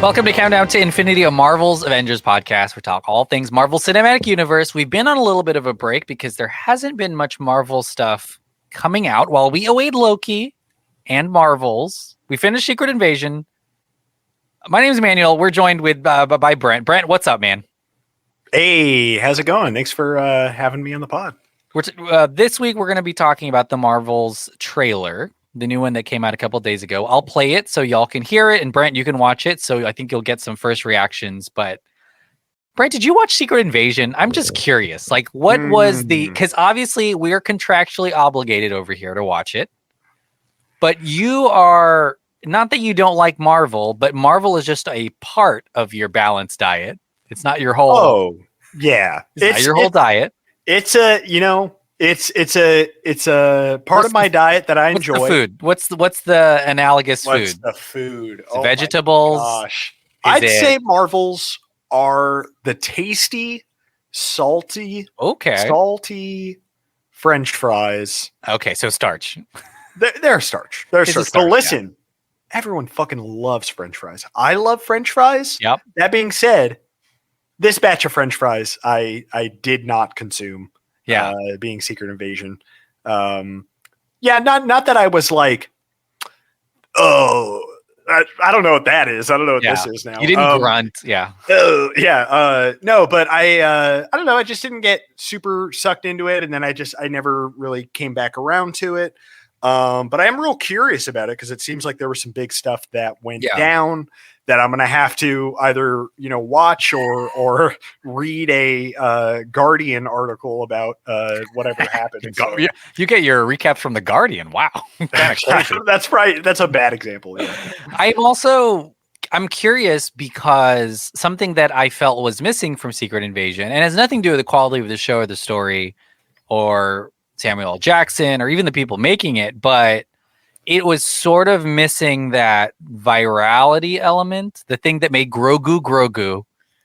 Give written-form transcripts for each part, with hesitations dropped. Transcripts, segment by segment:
Welcome to Countdown to Infinity, a Marvel's Avengers podcast. We talk all things Marvel Cinematic Universe. We've been on a little bit of a break because there hasn't been much Marvel stuff coming out while we await Loki and Marvels. We finished Secret Invasion. My name is Emmanuel. We're joined with by Brent. Brent, what's up, man? Hey, how's it going? Thanks for having me on the pod. This week, we're going to be talking about the Marvels trailer, the new one that came out a couple days ago. I'll play it so y'all can hear it, and Brent, you can watch it. So I think you'll get some first reactions. But Brent, did you watch Secret Invasion? I'm just curious. Like, what was the? Because obviously we are contractually obligated over here to watch it. But you are not that you don't like Marvel, but Marvel is just a part of your balanced diet. It's not your whole. Oh, yeah, it's not your whole diet. It's a part of my diet that I enjoy. What's the food? What's the analogous food? What's the food? Oh, vegetables. Gosh, I'd say Marvels are the tasty, salty French fries. Okay, so starch. They're starch. They're starch. So listen, everyone fucking loves French fries. I love French fries. Yep. That being said, this batch of French fries I did not consume. Yeah. Being Secret Invasion. Not that I was like, oh, I don't know what that is. I don't know what this is now. You didn't grunt. Yeah. No, but I don't know. I just didn't get super sucked into it. And then I never really came back around to it. But I am real curious about it because it seems like there was some big stuff that went down that I'm going to have to either, watch or read a Guardian article about whatever happened. So. You get your recaps from the Guardian. Wow. That's right. That's a bad example. Yeah. I'm curious because something that I felt was missing from Secret Invasion, and has nothing to do with the quality of the show or the story or Samuel L. Jackson or even the people making it, but it was sort of missing that virality element, the thing that made Grogu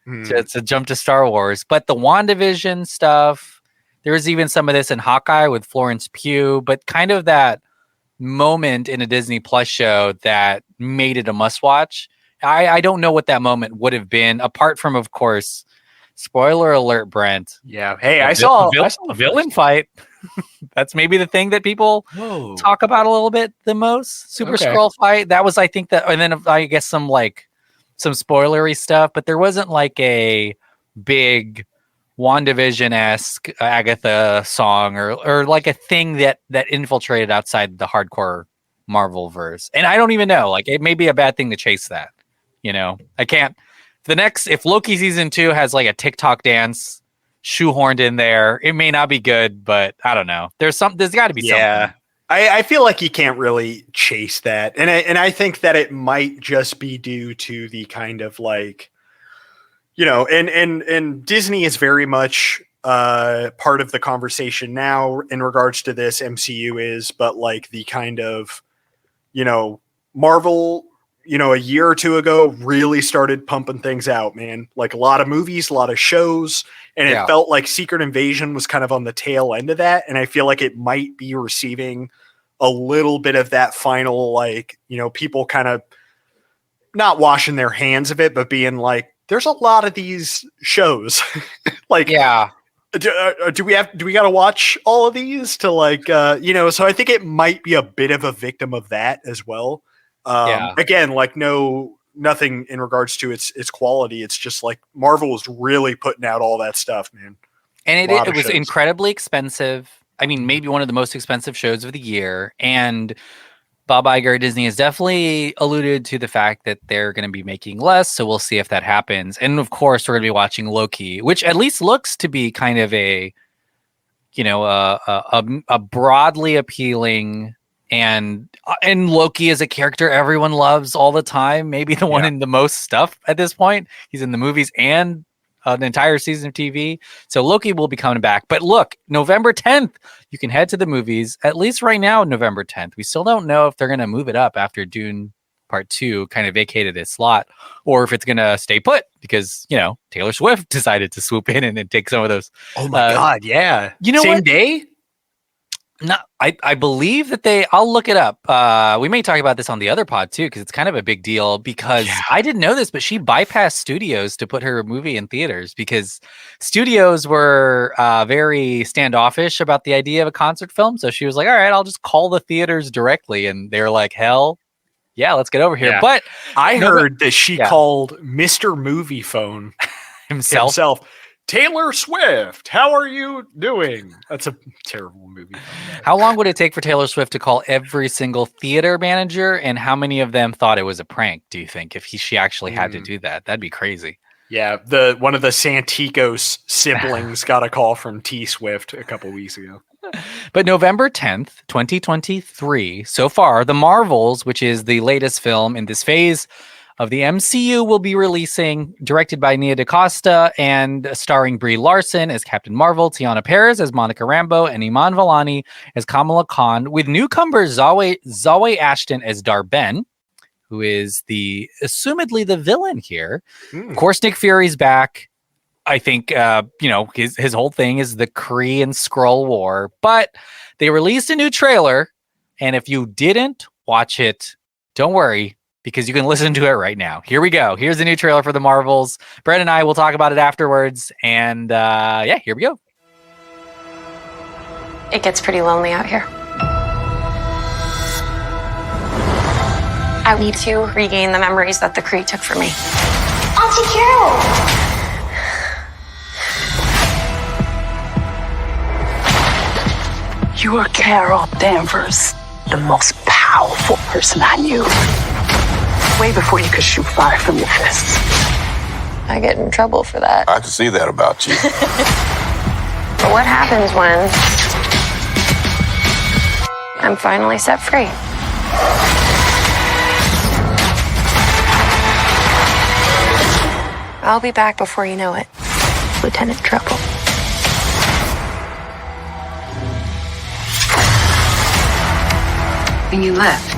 to jump to Star Wars. But the WandaVision stuff, there was even some of this in Hawkeye with Florence Pugh, but kind of that moment in a Disney Plus show that made it a must watch. I don't know what that moment would have been, apart from, of course, spoiler alert, Brent. Yeah. Hey, I saw a villain fight. That's maybe the thing that people talk about a little bit the most. Super Skrull fight. That was, I think, and then I guess some spoilery stuff, but there wasn't like a big WandaVision-esque Agatha song or like a thing that infiltrated outside the hardcore Marvel verse. And I don't even know. Like, it may be a bad thing to chase that. I can't. If Loki season 2 has like a TikTok dance shoehorned in there, it may not be good, but I don't know. There's got to be something. I feel like you can't really chase that, and I think that it might just be due to the kind of like, and Disney is very much part of the conversation now in regards to this. MCU is, but like the kind of, Marvel, a year or two ago really started pumping things out, man. Like a lot of movies, a lot of shows. And it felt like Secret Invasion was kind of on the tail end of that. And I feel like it might be receiving a little bit of that final, like, people kind of not washing their hands of it, but being like, there's a lot of these shows. Like, do we got to watch all of these to like, so I think it might be a bit of a victim of that as well. Again, like nothing in regards to its quality. It's just like Marvel was really putting out all that stuff, man. And it was incredibly expensive. I mean, maybe one of the most expensive shows of the year. And Bob Iger at Disney has definitely alluded to the fact that they're going to be making less. So we'll see if that happens. And of course, we're going to be watching Loki, which at least looks to be kind of a broadly appealing. And Loki is a character everyone loves all the time. Maybe the one in the most stuff at this point. He's in the movies and an entire season of TV. So Loki will be coming back. But look, November 10th, you can head to the movies. At least right now, November 10th. We still don't know if they're going to move it up after Dune Part 2 kind of vacated its slot, or if it's going to stay put because, Taylor Swift decided to swoop in and then take some of those. Oh my God, yeah. You know Same what? day? No, I believe that I'll look it up. We may talk about this on the other pod too, because it's kind of a big deal because I didn't know this, but she bypassed studios to put her movie in theaters because studios were very standoffish about the idea of a concert film. So she was like, all right, I'll just call the theaters directly. And they're like, hell yeah, let's get over here. Yeah. But I heard that she called Mr. Movie Phone himself. Taylor Swift, how are you doing? That's a terrible movie. How long would it take for Taylor Swift to call every single theater manager, and how many of them thought it was a prank, do you think, if she actually had to do that? That'd be crazy. Yeah, one of the Santikos siblings got a call from T Swift a couple weeks ago. But November 10th, 2023, so far, The Marvels, which is the latest film in this phase of the MCU, will be releasing, directed by Nia DaCosta and starring Brie Larson as Captain Marvel, Tiana Perez as Monica Rambeau, and Iman Vellani as Kamala Khan, with newcomer Zawe Ashton as Dar-Ben, who is assumedly the villain here. Of course, Nick Fury's back. I think, his whole thing is the Kree and Skrull War, but they released a new trailer, and if you didn't watch it, don't worry, because you can listen to it right now. Here we go. Here's the new trailer for The Marvels. Brent and I will talk about it afterwards. And here we go. It gets pretty lonely out here. I need to regain the memories that the Kree took from me. Auntie Carol! You are Carol Danvers, the most powerful person I knew. Way before you could shoot fire from your fists. I get in trouble for that. I can see that about you. But what happens when I'm finally set free? I'll be back before you know it, Lieutenant Trouble. When you left,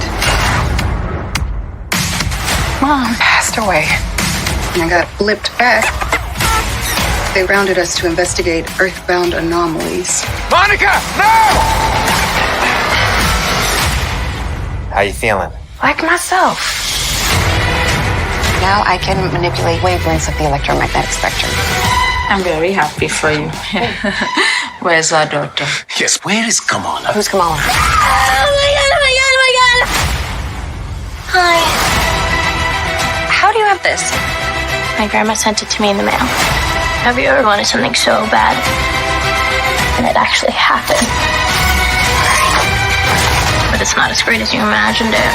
Mom passed away. And I got blipped back. They rounded us to investigate earthbound anomalies. Monica, no! How you feeling? Like myself. Now I can manipulate wavelengths of the electromagnetic spectrum. I'm very happy for you. Where's our daughter? Yes, where is Kamala? Who's Kamala? Oh my god, oh my god, oh my god! Hi. How do you have this? My grandma sent it to me in the mail. Have you ever wanted something so bad and it actually happened? But it's not as great as you imagined it.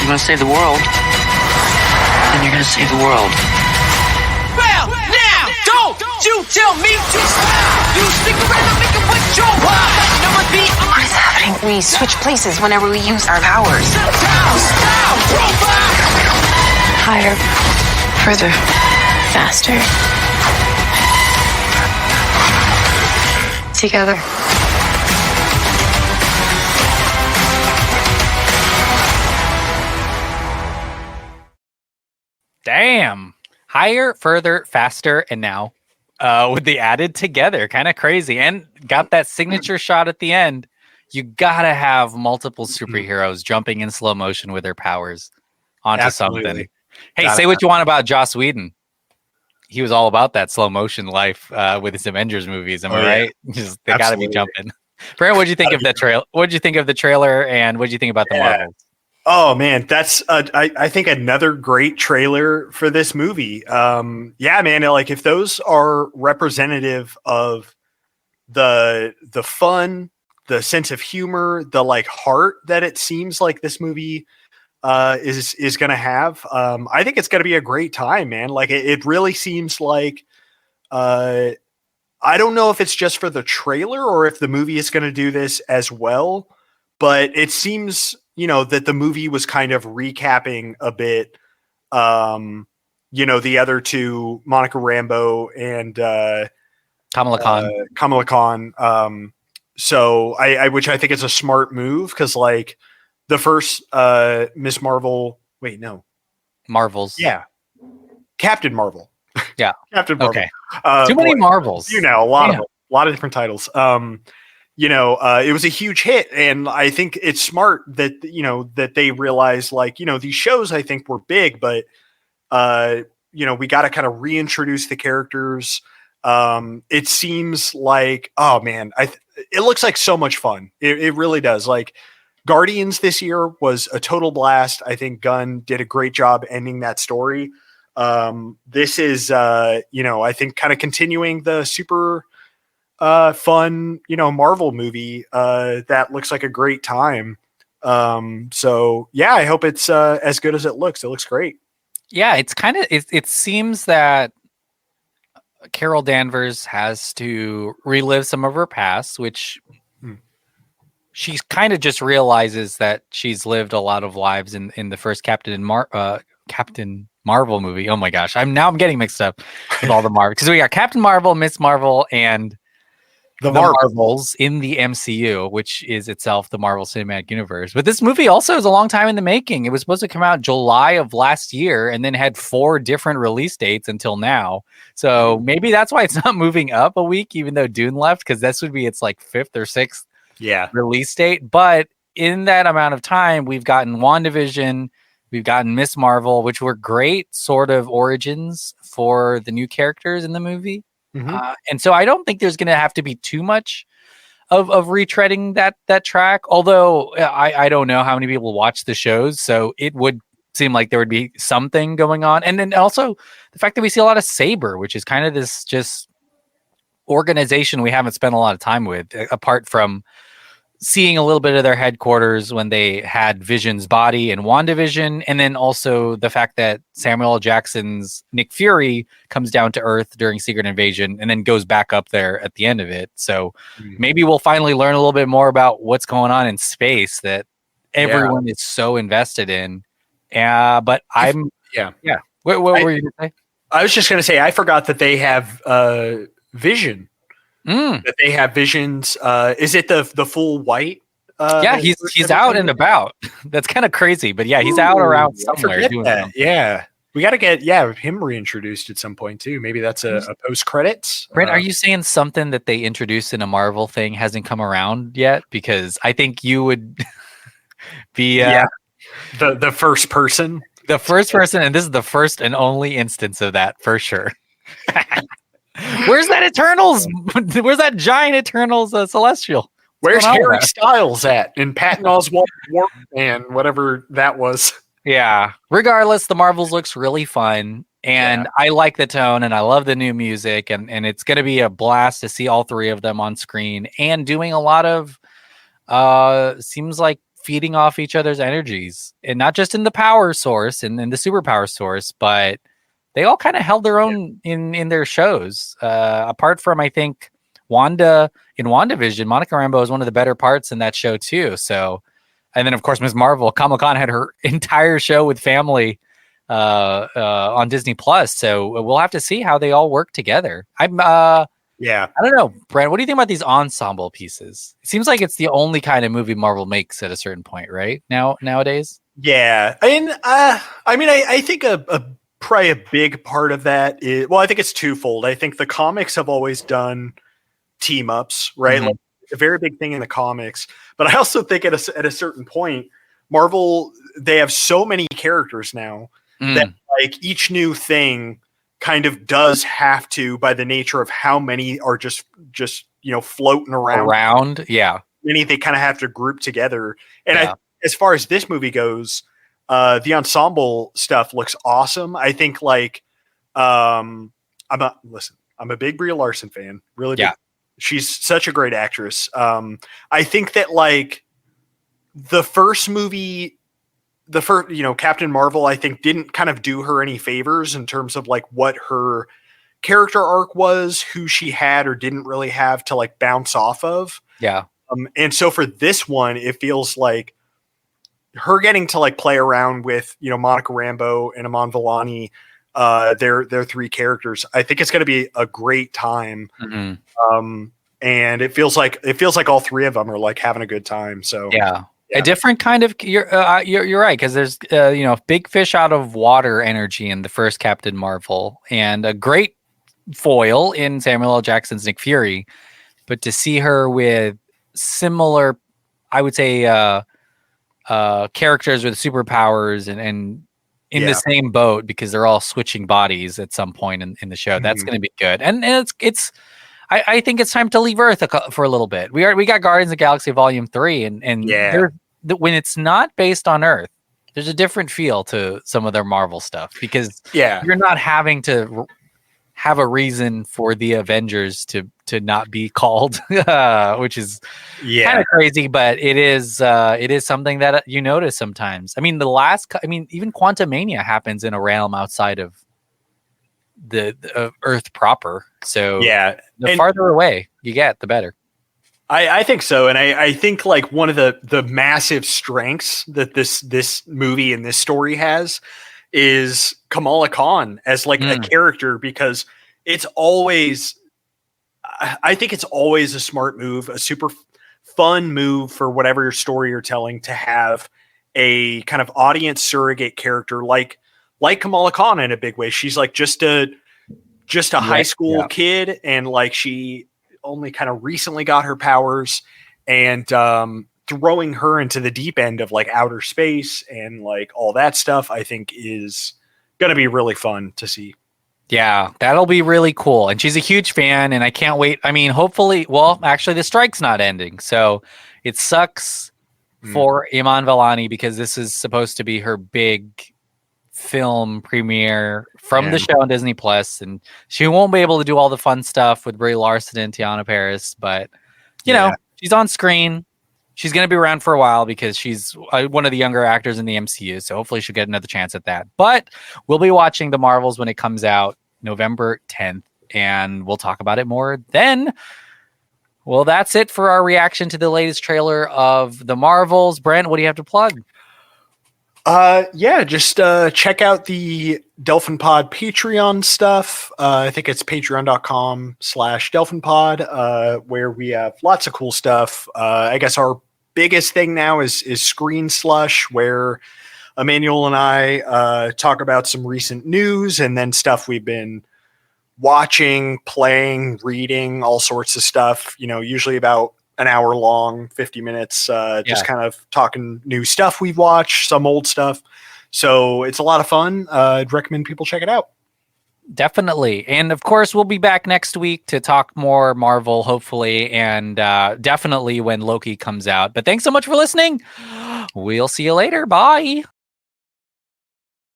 You want to save the world? Then you're gonna save the world. Well, now, don't you tell me to stop! You stick around and make it with your wife. What is happening? We switch places whenever we use our powers. Higher, further, faster. Together. Damn. Higher, further, faster, and now with the added together. Kind of crazy. And got that signature shot at the end. You gotta have multiple superheroes jumping in slow motion with their powers onto something. Hey, say what you want about Joss Whedon. He was all about that slow motion life with his Avengers movies. Am I right? Just, they got to be jumping. Brent, what did you think of that trailer? What did you think of the trailer, and what did you think about the Marvels? Oh man, that's I think another great trailer for this movie. Yeah, man, like if those are representative of the fun, the sense of humor, the like heart that it seems like this movie is going to have, I think it's going to be a great time, man. Like it really seems like I don't know if it's just for the trailer or if the movie is going to do this as well, but it seems, that the movie was kind of recapping a bit, the other two, Monica Rambeau and Kamala Khan. Kamala Khan. So which I think is a smart move because like the first Miss Marvel. Wait, no, Marvels. Yeah, Captain Marvel. Yeah, Captain Marvel. Okay. Too many Marvels. A lot of different titles. it was a huge hit, and I think it's smart that that they realize like these shows I think were big, but we got to kind of reintroduce the characters. It seems like, oh man, it looks like so much fun. It really does. Like Guardians this year was a total blast. I think Gunn did a great job ending that story. This is, I think kind of continuing the super fun, Marvel movie that looks like a great time. So yeah, I hope it's as good as it looks. It looks great. Yeah, it's kind of it seems that Carol Danvers has to relive some of her past, which she kind of just realizes that she's lived a lot of lives in the first Captain Marvel movie. Oh my gosh, I'm getting mixed up with all the Marvel, because we got Captain Marvel, Miss Marvel, and the Marvels in the MCU, which is itself the Marvel Cinematic Universe. But this movie also is a long time in the making. It was supposed to come out July of last year and then had 4 different release dates until now. So maybe that's why it's not moving up a week, even though Dune left, because this would be its like 5th or 6th release date. But in that amount of time, we've gotten WandaVision, we've gotten Miss Marvel, which were great sort of origins for the new characters in the movie. And so I don't think there's going to have to be too much of retreading that track. Although I don't know how many people watch the shows, so it would seem like there would be something going on. And then also the fact that we see a lot of Saber, which is kind of this just organization we haven't spent a lot of time with, apart from seeing a little bit of their headquarters when they had Vision's body in WandaVision, and then also the fact that Samuel L. Jackson's Nick Fury comes down to Earth during Secret Invasion and then goes back up there at the end of it. So maybe we'll finally learn a little bit more about what's going on in space that everyone is so invested in. What were you going to say? I was just going to say, I forgot that they have Vision. That they have Visions. Is it the full white? He's out and about. That's kind of crazy, but yeah, he's out around somewhere doing that. Yeah, we got to get him reintroduced at some point too. Maybe that's a post credits. Brent, are you saying something that they introduced in a Marvel thing hasn't come around yet? Because I think you would be the first person. The first person, and this is the first and only instance of that for sure. Where's that Eternals? Where's that giant Eternals Celestial? Where's Harry Styles at? And Patton Oswalt and whatever that was. Yeah. Regardless, the Marvels looks really fun. And I like the tone and I love the new music. And it's going to be a blast to see all 3 of them on screen and doing a lot of, seems like feeding off each other's energies. And not just in the power source and in the superpower source, but they all kind of held their own in their shows. Apart from, I think, Wanda in WandaVision, Monica Rambeau is one of the better parts in that show too. So, and then of course, Ms. Marvel, Kamala Khan had her entire show with family on Disney Plus. So we'll have to see how they all work together. I don't know, Brent, what do you think about these ensemble pieces? It seems like it's the only kind of movie Marvel makes at a certain point, right? Nowadays. Yeah. And I think probably a big part of that is, I think it's twofold. I think the comics have always done team ups, right? Like a very big thing in the comics. But I also think at a certain point, Marvel, they have so many characters now that like each new thing kind of does have to, by the nature of how many are just floating around. Yeah. Many they kind of have to group together. And as far as this movie goes, the ensemble stuff looks awesome. I think like, I'm a big Brie Larson fan, really big. She's such a great actress. I think that like the first movie, Captain Marvel, I think didn't kind of do her any favors in terms of like what her character arc was, who she had or didn't really have to like bounce off of. Yeah. And so for this one, it feels like her getting to like play around with, Monica Rambeau and Iman Vellani, their 3 characters. I think it's going to be a great time. And it feels like all 3 of them are like having a good time. So a different kind of, you're right. Cause there's, big fish out of water energy in the first Captain Marvel and a great foil in Samuel L. Jackson's Nick Fury, but to see her with similar, I would say, characters with superpowers and in the same boat because they're all switching bodies at some point in the show. That's going to be good. And it's I think it's time to leave Earth for a little bit. We got Guardians of the Galaxy Volume 3 and when it's not based on Earth, there's a different feel to some of their Marvel stuff because you're not having to have a reason for the Avengers to not be called, which is kind of crazy, but it is something that you notice sometimes. I mean, even Quantumania happens in a realm outside of the Earth proper. So the farther away you get, the better. I think so, and I think like one of the massive strengths that this movie and this story has is Kamala Khan as like a character, because it's always, I think it's always a smart move, a super fun move for whatever your story you're telling, to have a kind of audience surrogate character like Kamala Khan in a big way. She's like just a high school kid, and like she only kind of recently got her powers, and throwing her into the deep end of like outer space and like all that stuff, I think is going to be really fun to see. Yeah, that'll be really cool. And she's a huge fan, and I can't wait. I mean, hopefully, well, actually the strike's not ending. So it sucks for Iman Vellani because this is supposed to be her big film premiere from the show on Disney Plus, and she won't be able to do all the fun stuff with Brie Larson and Tiana Paris, but you know, she's on screen. She's going to be around for a while because she's one of the younger actors in the MCU, so hopefully she'll get another chance at that. But we'll be watching The Marvels when it comes out November 10th, and we'll talk about it more then. Well, that's it for our reaction to the latest trailer of The Marvels. Brent, what do you have to plug? Just check out the Delphin Pod Patreon stuff. I think it's patreon.com/Delphin Pod, where we have lots of cool stuff. I guess our biggest thing now is Screen Slush, where Emmanuel and I talk about some recent news and then stuff we've been watching, playing, reading, all sorts of stuff, you know, usually about an hour long, 50 minutes, just kind of talking new stuff we've watched, some old stuff. So it's a lot of fun. I'd recommend people check it out. Definitely. And of course, we'll be back next week to talk more Marvel, hopefully, and definitely when Loki comes out. But thanks so much for listening. We'll see you later. Bye.